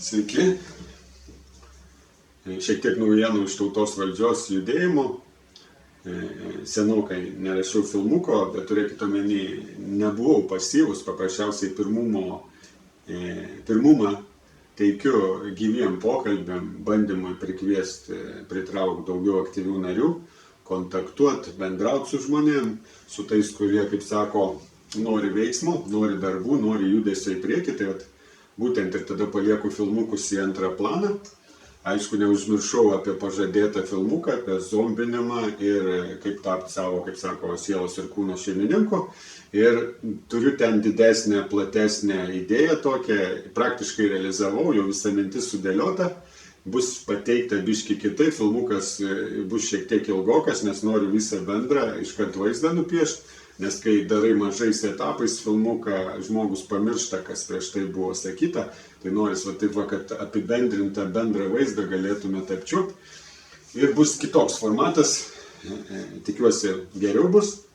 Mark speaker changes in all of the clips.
Speaker 1: Sveiki. Šiek tiek naujienų iš tautos valdžios judėjimo. Senokai nerašiau filmuko, bet turėkite omeny, nebuvau pasyvus, paprasčiausiai pirmumą teikiu gyviem pokalbiam, bandymui pritraukti daugiau aktyvių narių, kontaktuoti, bendrauti su žmonėm, su tais, kurie, kaip sako, nori veiksmo, nori darbų, nori judesio į priekį. Tai būtent ir tada palieku filmukus į antrą planą. Aišku, neužmiršau apie pažadėtą filmuką, apie zombinimą ir kaip tapti savo, kaip sako, sielos ir kūno šeimininku. Ir turiu ten didesnę, platesnę idėją tokią, praktiškai realizavau, jau visa mintis sudėliota. Bus pateikta biški kitaip, filmukas bus šiek tiek ilgokas, nes noriu visą bendrą iškart vaizdą nupiešti. Nes kai darai mažais etapais filmuką, žmogus pamiršta, kas prieš tai buvo sakyta, tai noris kad apibendrintą bendrą vaizdą galėtumėte apčiuopti. Ir bus kitoks formatas, tikiuosi geriau bus.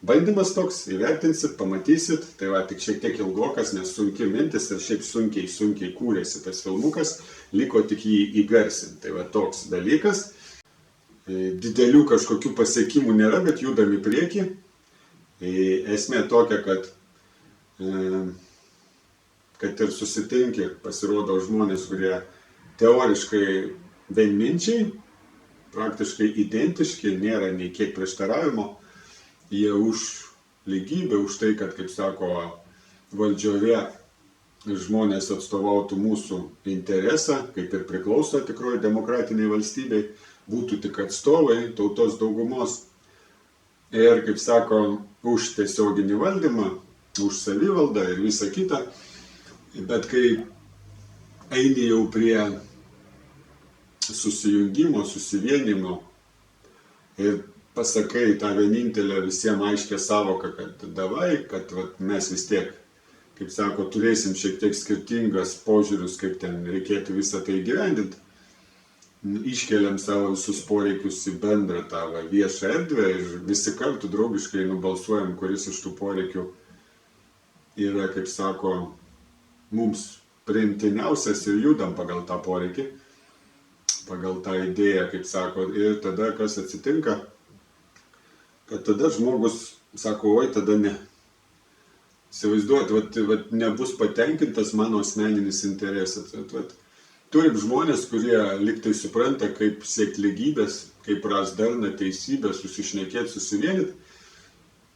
Speaker 1: Bandymas toks, įvertinsit, pamatysit, tai tik šiek tiek ilgokas, nes sunki mintis ir šiaip sunkiai kūrėsi tas filmukas, liko tik jį įgarsinti. Tai toks dalykas. Didelių kažkokių pasiekimų nėra, bet judam į priekį. Esmė tokia, kad ir susitinki, pasirodo žmonės, kurie teoriškai vienminčiai, praktiškai identiški, nėra nei kiek prieštaravimo, jie už lygybę, už tai, kad, kaip sako, valdžioje žmonės atstovautų mūsų interesą, kaip ir priklauso tikroji demokratiniai valstybei, būtų tik atstovai tautos daugumos. Ir, kaip sako, už tiesioginį valdymą, už savivaldą ir visą kitą. Bet kai eini jau prie susijungimo, susivienimo ir pasakai tą vienintelę visiems aiškę savoką, kad davai, kad mes vis tiek, kaip sako, turėsim šiek tiek skirtingas požiūrius, kaip ten reikėtų visą tai įgyvendinti. Iškeliam savo visus poreikius į bendrą tą viešą erdvę ir visi kartu draugiškai nubalsuojam, kuris iš tų poreikių yra, kaip sako, mums priimtiniausias ir judam pagal tą poreikį, pagal tą idėją, kaip sako. Ir tada kas atsitinka, kad tada žmogus sako, oi, tada ne. Įsivaizduojat, nebus patenkintas mano asmeninis interesas. Turim žmonės, kurie liktai supranta, kaip siekti lygybės, kaip rast darną, teisybę, susišnekėti, susivienyti.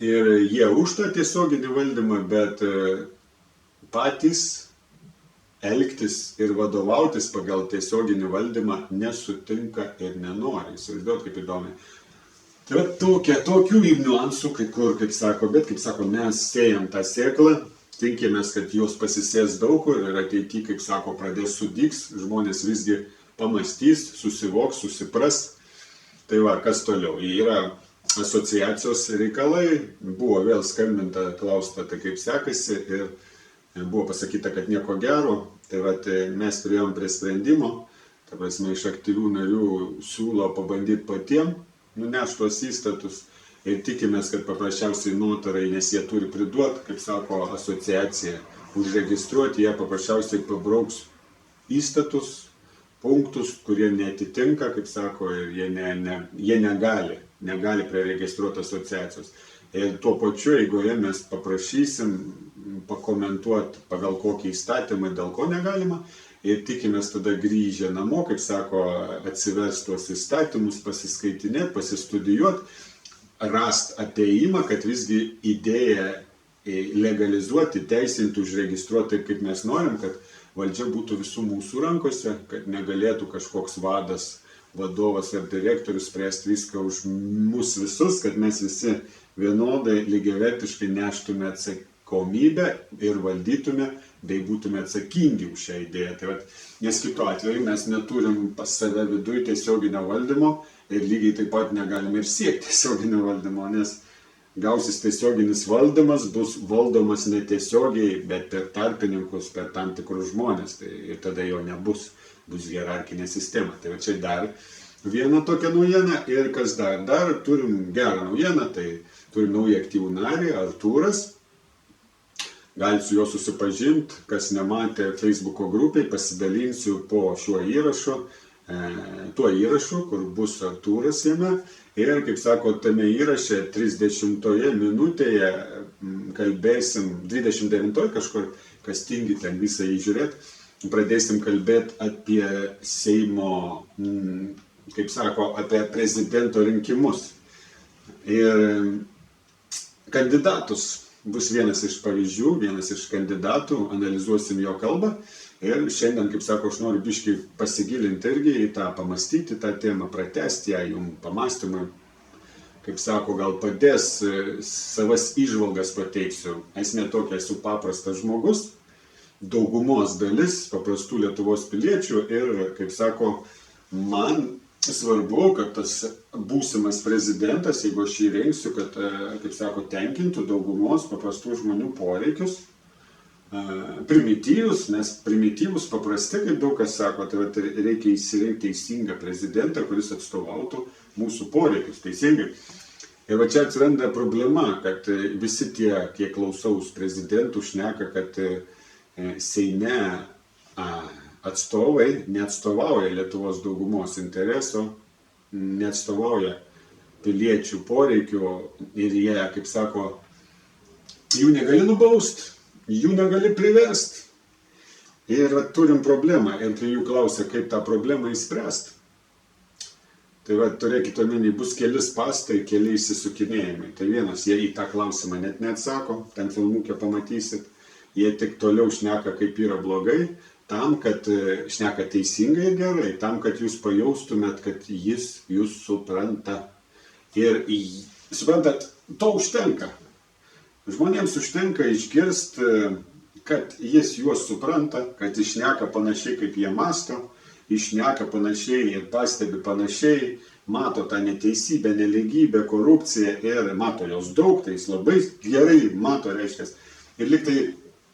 Speaker 1: Ir jie už tą tiesioginį valdymą, bet patys elgtis ir vadovautis pagal tiesioginį valdymą nesutinka ir nenori. Įsivaizduot, kaip įdomi. Tai tokių niuansų, kaip sako, mes sėjam tą sėklą. Tinkimės, kad jos pasisės daug kur ir ateityje, kaip sako, pradės sudygs, žmonės visgi pamastys, susivoks, susipras. Tai kas toliau? Yra asociacijos reikalai, buvo vėl skambinta, klausta, tai kaip sekasi ir buvo pasakyta, kad nieko gero. Tai mes priėjom prie sprendimo, ta prasme, iš aktyvių narių siūlo pabandyti patiem nunešti tuos įstatus. Ir tikimės, kad paprasčiausiai notarai, nes jie turi priduoti, kaip sako, asociacija, užregistruoti, jie paprasčiausiai pabrauks įstatus, punktus, kurie netitinka, kaip sako, ir jie negali preregistruoti asociacijos. Ir tuo pačiu eigoje mes paprašysim pakomentuoti, pagal kokį įstatymą, dėl ko negalima. Ir tikimės tada grįžę namo, kaip sako, atsiversti tuos įstatymus, pasiskaitinėti, pasistudijuoti. Rast ateimą, kad visgi idėją legalizuoti, teisinti, užregistruoti taip, kaip mes norim, kad valdžia būtų visų mūsų rankose, kad negalėtų kažkoks vadas, vadovas ar direktorius spręsti viską už mus visus, kad mes visi vienodai, lygiavertiškai neštume atsakomybę ir valdytume, bei būtume atsakingi už šią idėją. Nes kitu atveju mes neturim pas save viduje tiesioginio valdymo, ir lygiai taip pat negalime ir siekti tiesioginio valdymo, nes gausis tiesioginis valdymas, bus valdomas netiesiogiai, bet per tarpininkus, per tam tikrus žmonės. Ir tada jo nebus, bus hierarchinė sistema. Tai čia dar viena tokia naujiena. Ir kas dar? Dar turim gerą naujieną, tai turim naują aktyvų narį, Artūras. Galite su juo susipažinti, kas nematė Facebook'o grupiai, pasidalinsiu po šiuo įrašu, tuo įrašu, kur bus Artūras jame. Ir, kaip sako, tame įraše 30 minutėje kalbėsim, 29 kažkur, kas tingi ten visą jį žiūrėti, pradėsim kalbėti apie Seimo, kaip sako, apie prezidento rinkimus. Ir kandidatus bus vienas iš pavyzdžių, vienas iš kandidatų, analizuosim jo kalbą. Ir šiandien, kaip sako, aš noriu biškį pasigilinti irgi į tą, pamastyti tą temą, pratęsti ją jums pamastymui. Kaip sako, gal padės, savas įžvalgas pateiksiu. Esmė tokia, esu paprastas žmogus, daugumos dalis paprastų Lietuvos piliečių ir, kaip sako, man svarbu, kad tas būsimas prezidentas, jeigu aš jį rinksiu, kad, kaip sako, tenkintų daugumos paprastų žmonių poreikius, primityvus, nes primityvus paprasti, kaip daug kas sako, tai reikia įsirinkti teisingą prezidentą, kuris atstovautų mūsų poreikius teisingai. Ir va čia atsiranda problema, kad visi tie, kiek klausaus prezidentų, šneka, kad Seime atstovai neatstovauja Lietuvos daugumos intereso, neatstovauja piliečių poreikių ir jie, kaip sako, jų negali nubausti, jų negali priversti. Ir turim problemą ir tai jų klausia, kaip tą problemą įspręsti. Tai va, turėkite omeny, bus keli spąstai, keli įsisukinėjimai. Tai vienas, jie į tą klausimą net neatsako, ten filmukę pamatysit, jie tik toliau šneka, kaip yra blogai, tam, kad šneka teisingai ir gerai, tam, kad jūs pajaustumėt, kad jis jūs supranta. Ir suprantat, to užtenka. Žmonėms užtenka išgirsti, kad jis juos supranta, kad jis šneka panašiai, kaip jie masto, jis šneka panašiai ir pastebi panašiai, mato tą neteisybę, nelygybę, korupciją ir mato jos daug, tai jis labai gerai mato, reiškia. Ir lyg tai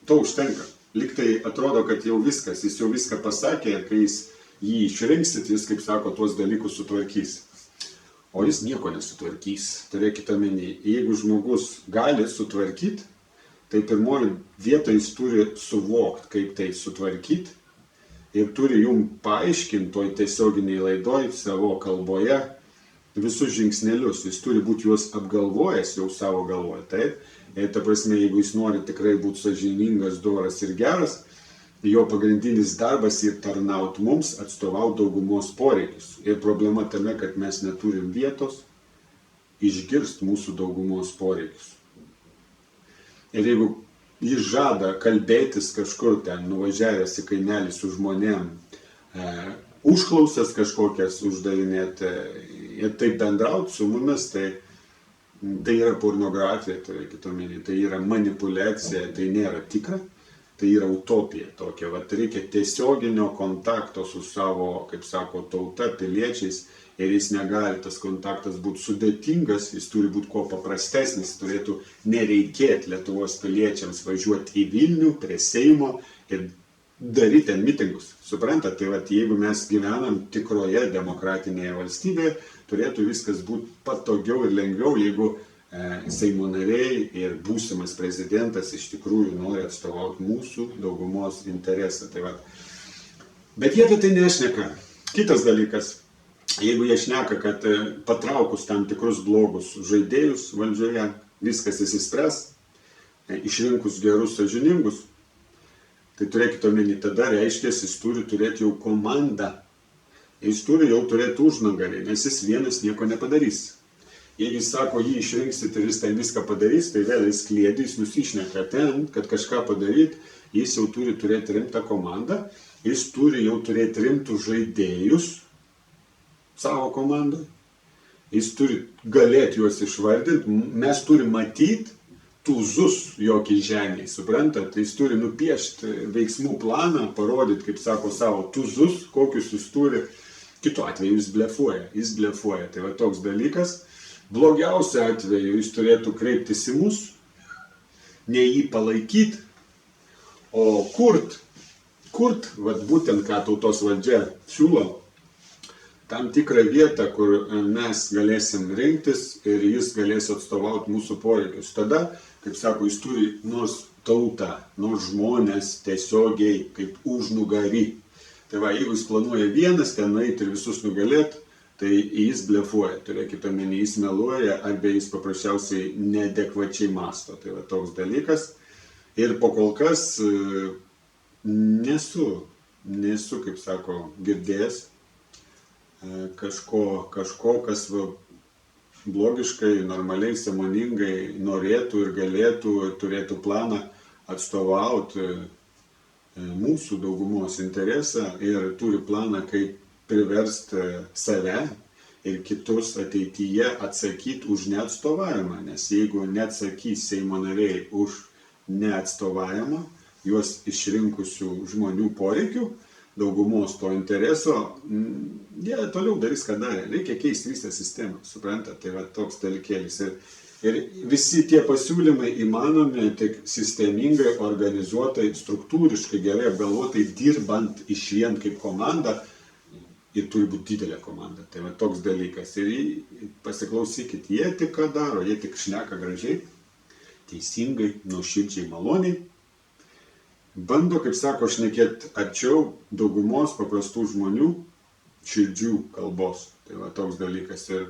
Speaker 1: to užtenka. Lyg tai atrodo, kad jau viskas, jis jau viską pasakė ir kai jį išrinksit, jis, kaip sako, tuos dalykus sutvarkys. O jis nieko nesutvarkys. Turėkite omeny, jeigu žmogus gali sutvarkyti, tai pirmoji vieta jis turi suvokti, kaip tai sutvarkyti ir turi jum paaiškinti toj tiesioginiai laidoj savo kalboje visus žingsnelius. Jis turi būti juos apgalvojęs jau savo galvoje. Taip? Ir ta prasme, jeigu jis nori tikrai būti sąžiningas, doras ir geras, jo pagrindinis darbas ir tarnauti mums, atstovauti daugumos poreikius. Ir problema tame, kad mes neturim vietos išgirsti mūsų daugumos poreikius. Ir jeigu jis žada kalbėtis kažkur ten, nuvažiavęs į kaimelį su žmonėm, užklausas kažkokias uždavinėti ir taip bendrauti su mumis, tai yra pornografija, tai yra manipulacija, tai nėra tikra, tai yra utopija tokia. Vat reikia tiesioginio kontakto su savo, kaip sako, tauta, piliečiais ir jis negali, tas kontaktas būti sudėtingas, jis turi būti kuo paprastesnis, turėtų nereikėti Lietuvos piliečiams važiuoti į Vilnių prie Seimo ir daryti ten mitingus. Suprantat, tai vat, jeigu mes gyvenam tikroje demokratinėje valstybėje, turėtų viskas būti patogiau ir lengviau, jeigu Seimo nariai ir būsimas prezidentas iš tikrųjų nori atstovauti mūsų daugumos interesą. Tai vat. Bet jie apie tai nešneka. Kitas dalykas, jeigu jie šneka, kad patraukus tam tikrus blogus žaidėjus valdžioje, viskas įsispręs, išrinkus gerus sąžiningus, tai turėkite omeny, tada reiškia, jis turi turėti jau komandą. Jis turi jau turėti užnugarį, nes jis vienas nieko nepadarys. Jeigu jis sako, jį išrinksit ir jis ten viską padarys, tai vėl jis kliedi, jis nusišneka ten, kad kažką padaryti, jis jau turi turėti rimtą komandą, jis turi jau turėti rimtus žaidėjus savo komandai, jis turi galėti juos išvardinti, mes turim matyti tūzus jo kišeniai, suprantat, jis turi nupiešti veiksmų planą, parodyti, kaip sako, savo tūzus, kokius jis turi. Kitu atveju jis blefuoja. Tai va toks dalykas. Blogiausia atveju jis turėtų kreiptis į mus, ne jį palaikyti, o kurt, vat būtent ką tautos valdžia siūlo, tam tikrą vietą, kur mes galėsim rinktis ir jis galės atstovauti mūsų poreikius. Tada, kaip sako, jis turi nors tautą, nors žmonės tiesiogiai kaip užnugarį. Tai va, jeigu jis planuoja vienas ten eiti ir visus nugalėti, tai jis blefuoja, turėkite omeny, jis meluoja arba jis paprasčiausiai neadekvačiai mąsto. Tai va toks dalykas. Ir po kol kas nesu, kaip sako, girdėjęs kažko, kas blogiškai, normaliai, sąmoningai norėtų ir galėtų, turėtų planą atstovauti mūsų daugumos interesą ir turi planą, kaip priversti save ir kitus ateityje atsakyti už neatstovavimą, nes jeigu neatsakys Seimo nariai už neatstovavimą, juos išrinkusių žmonių poreikių, daugumos to intereso, jie toliau darys, ką darė. Reikia keisti visą sistemą, suprantate, tai va toks dalykėlis. Ir visi tie pasiūlymai įmanomi tik sistemingai, organizuotai, struktūriškai, gerai apgalvotai, dirbant išvien kaip komanda, ir turi būti didelė komanda. Tai va toks dalykas. Ir pasiklausykit, jie tik ką daro, jie tik šneka gražiai, teisingai, nuoširdžiai, maloniai. Bando, kaip sako, šnekėti arčiau daugumos paprastų žmonių širdžių kalbos. Tai va toks dalykas. Ir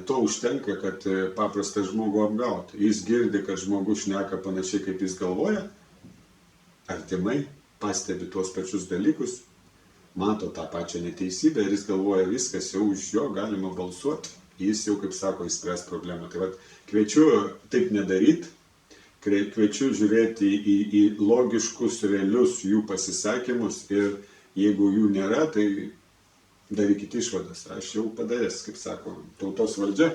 Speaker 1: to užtenka, kad paprastą žmogų apgauti. Jis girdi, kad žmogus šneka panašiai, kaip jis galvoja, artimai, pastebi tuos pačius dalykus, mato tą pačią neteisybę ir jis galvoja, viskas jau už jo galima balsuoti. Jis jau, kaip sako, išspręs problemą. Tai va, kviečiu taip nedaryti. Kviečiu žiūrėti į logiškus, realius jų pasisakymus ir jeigu jų nėra, tai darykite išvadas. Aš jau padaręs, kaip sako, tautos valdžia.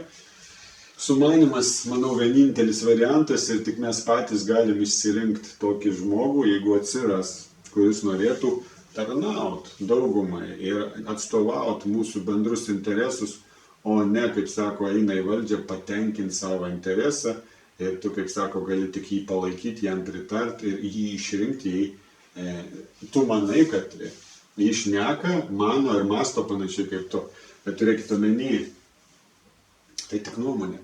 Speaker 1: Sumanymas, manau, vienintelis variantas ir tik mes patys galim išsirinkti tokį žmogų, jeigu atsiras, kuris norėtų tarnauti daugumai ir atstovauti mūsų bendrus interesus, o ne, kaip sako, eina į valdžią patenkinti savo interesą. Ir tu, kaip sako, gali tik jį palaikyti, jam pritarti ir jį išrinkti. Tu manai, kad jį šneka, mano ir masto panašiai kaip tu. Bet turėkite omeny, tai tik nuomonė,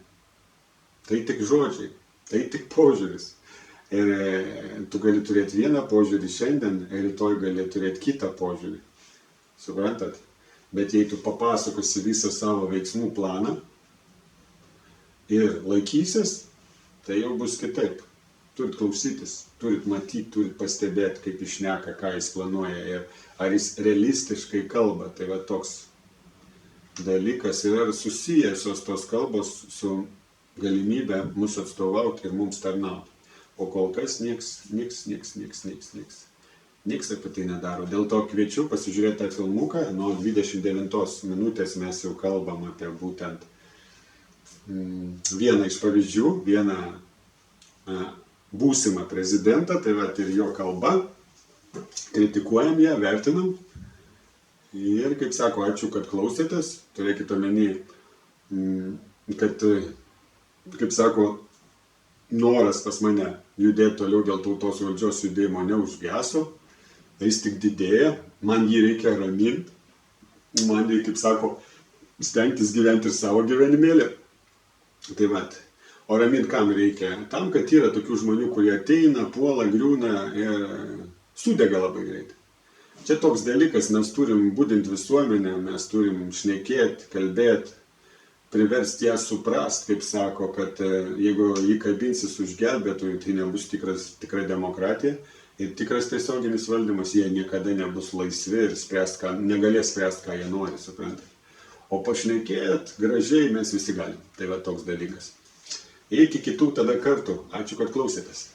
Speaker 1: tai tik žodžiai, tai tik požiūris. Ir tu gali turėti vieną požiūrį šiandien, ir rytoj gali turėti kitą požiūrį. Suprantat? Bet jei tu papasakosi visą savo veiksmų planą ir laikysies, tai jau bus kitaip. Turit klausytis, turit matyti, turit pastebėti, kaip jis šneka, ką jis planuoja ir ar jis realistiškai kalba. Tai va toks dalykas yra susijęs tos kalbos su galimybė mus atstovauti ir mums tarnauti. O kol kas nieks apie tai nedaro. Dėl to kviečiu pasižiūrėti tą filmuką. Nuo 29 minutės mes jau kalbam apie būtent vieną iš pavyzdžių, vieną būsimą prezidentą, tai va ir jo kalba, kritikuojam ją, vertinam. Ir, kaip sako, ačiū, kad klausėtės, turėkite omeny, kad, kaip sako, noras pas mane judėti toliau dėl tautos valdžios judėjimo neužgeso, jis tik didėja, man jį reikia raminti, man reikia, kaip sako, stengtis gyventi ir savo gyvenimėlį. Tai va, o ramint kam reikia? Tam, kad yra tokių žmonių, kurie ateina, puola, griūna ir sudega labai greitai. Čia toks dalykas, mes turim budinti visuomenę, mes turim šnekėti, kalbėti, priversti ją suprast, kaip sako, kad jeigu jį kabinsis už gelbėtojų, tai nebus tikra demokratija ir tikras tiesioginis valdymas, jie niekada nebus laisvi ir negalės spręsti, ką jie nori, suprantate. O pašnekėt gražiai mes visi galim. Tai va toks dalykas. Iki kitų tada kartų. Ačiū, kad klausėtės.